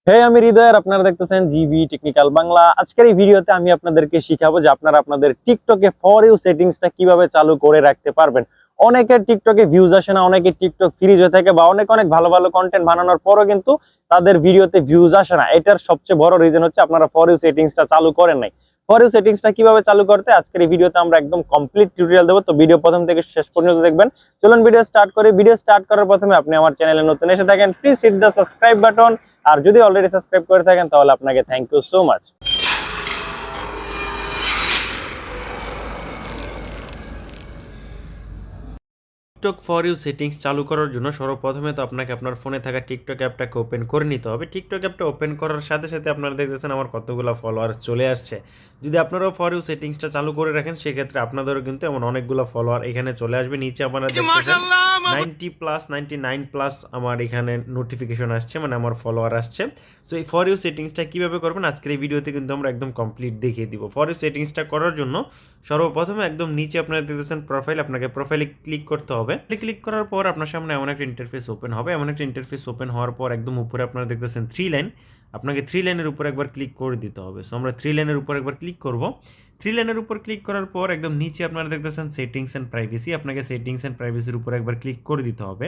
আমি হৃদয় আর আপনারা দেখতেছেন জিবি টেকনিক্যাল বাংলা। আজকের এই ভিডিওতে আমি আপনাদেরকে শিখাবো যে আপনারা আপনাদের টিকটকে ফর ইউ সেটিংসটা কিভাবে চালু করে রাখতে পারবেন। অনেকের টিকটকে ভিউজ আসে না, অনেকে টিকটক ফ্রিজ হয়ে থাকে বা অনেক অনেক ভালো ভালো কন্টেন্ট বানানোর পরও কিন্তু তাদের ভিডিওতে ভিউজ আসে না। এটার সবচেয়ে বড় রিজন হচ্ছে আপনারা ফর ইউ সেটিংসটা চালু করেন নাই। ফর ইউ সেটিংসটা কিভাবে চালু করতে আজকের এই ভিডিওতে আমরা একদম কমপ্লিট টিউটোরিয়াল দেবো, তো ভিডিও প্রথম থেকে শেষ পর্যন্ত দেখবেন। চলুন ভিডিও স্টার্ট করি। ভিডিও স্টার্ট করার প্রথমে আপনি আমার চ্যানেলে নতুন এসে থাকেন, please hit the subscribe button. আর যদি অলরেডি সাবস্ক্রাইব করে থাকেন তাহলে আপনাকে thank you so much. TikTok for you settings চালু করার জন্য সর্বপ্রথমে তো আপনাকে আপনার ফোনে থাকা টিকটক অ্যাপটাকে ওপেন করে নিতে হবে। টিকটক অ্যাপটা ওপেন করার সাথে সাথে আপনারা দেখতেছেন আমার কতগুলো ফলোয়ার চলে আসছে। যদি আপনারাও ফর ইউ সেটিংসটা চালু করে রাখেন সেক্ষেত্রে আপনাদেরও কিন্তু এমন অনেকগুলো ফলোয়ার এখানে চলে আসবে। নিচে আপনারা দেখতেছেন 90+ 99+ আমার এখানে নোটিফিকেশন আসছে, মানে আমার ফলোয়ার আসছে। সো এই ফর ইউ সেটিংসটা কীভাবে করবেন আজকের এই ভিডিওতে কিন্তু আমরা একদম কমপ্লিট দেখিয়ে দিব। ফর ইউ সেটিংসটা করার জন্য সর্বপ্রথমে একদম নিচে আপনারা দেখতেছেন প্রোফাইল, আপনাকে প্রোফাইলে ক্লিক করতে হবে। ক্লিক করার পর আপনার সামনে এমন একটা ইন্টারফেস ওপেন হবে। এমন একটা ইন্টারফেস ওপেন হওয়ার পর একদম উপরে আপনারা দেখতেছেন 3 লাইন, আপনাকে 3 লাইনের উপর একবার ক্লিক করে দিতে হবে। সো আমরা 3 লাইনের উপর একবার ক্লিক করব। 3 লাইনের উপর ক্লিক করার পর একদম নিচে আপনারা দেখতেছেন সেটিংস অ্যান্ড প্রাইভেসি, আপনাকে সেটিংস অ্যান্ড প্রাইভেসির উপর একবার ক্লিক করে দিতে হবে।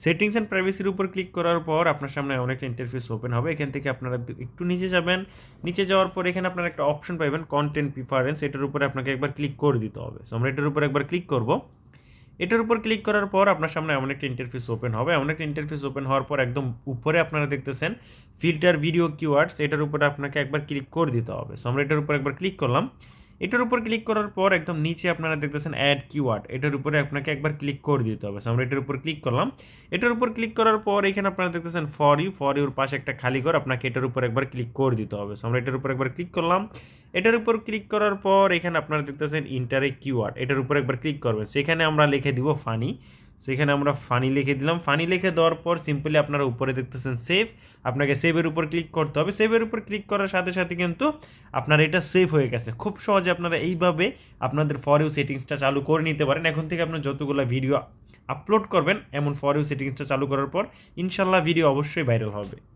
সেটিংস অ্যান্ড প্রাইভেসির উপর ক্লিক করার পর আপনার সামনে অনেকটা ইন্টারফেস ওপেন হবে। এখান থেকে আপনারা একটু নিচে যাবেন, নিচে যাওয়ার পর এখানে আপনারা একটা অপশন পাবেন কন্টেন্ট প্রিফারেন্স, এটার উপরে আপনাকে একবার ক্লিক করে দিতে হবে। সো আমরা এটার উপর একবার ক্লিক করব। এটার উপর ক্লিক করার পর আপনার সামনে এমন একটা ইন্টারফেস ওপেন হবে। এমন একটা ইন্টারফেস ওপেন হওয়ার পর একদম উপরে আপনারা দেখতেছেন ফিল্টার ভিডিও কিওয়ার্ডস, এটার উপরে আপনাকে একবার ক্লিক করে দিতে হবে। সো আমরা এটার উপর একবার ক্লিক করলাম। এটার উপর ক্লিক করার পর একদম নিচে আপনারা দেখতেছেন অ্যাড কিওয়ার্ড, এটার উপরে আপনাকে একবার ক্লিক করে দিতে হবে। সো আমরা এটার উপর ক্লিক করলাম। এটার উপর ক্লিক করার পর এখানে আপনারা দেখতেছেন ফর ইউর পাশে একটা খালি ঘর, আপনাকে এটার উপর একবার ক্লিক করে দিতে হবে। সো আমরা এটার উপর একবার ক্লিক করলাম। এটার উপর ক্লিক করার পর এখানে আপনারা দেখতেছেন ইন্টারে কিওয়ার্ড, এটার উপর একবার ক্লিক করবেন। সেখানে আমরা লিখে দিব ফানি। সেখানে আমরা ফানি লিখে দিলাম। ফানি লিখে দেওয়ার পর সিম্পলি আপনারা উপরে দেখতেছেন সেভ, আপনাকে সেভের উপর ক্লিক করতে হবে। সেভের উপর ক্লিক করার সাথে সাথে কিন্তু আপনার এটা সেভ হয়ে গেছে। খুব সহজে আপনারা এইভাবে আপনাদের ফর ইউ সেটিংসটা চালু করে নিতে পারেন। এখন থেকে আপনার যতগুলো ভিডিও আপলোড করবেন এমন ফর ইউ সেটিংসটা চালু করার পর ইনশাল্লাহ ভিডিও অবশ্যই ভাইরাল হবে।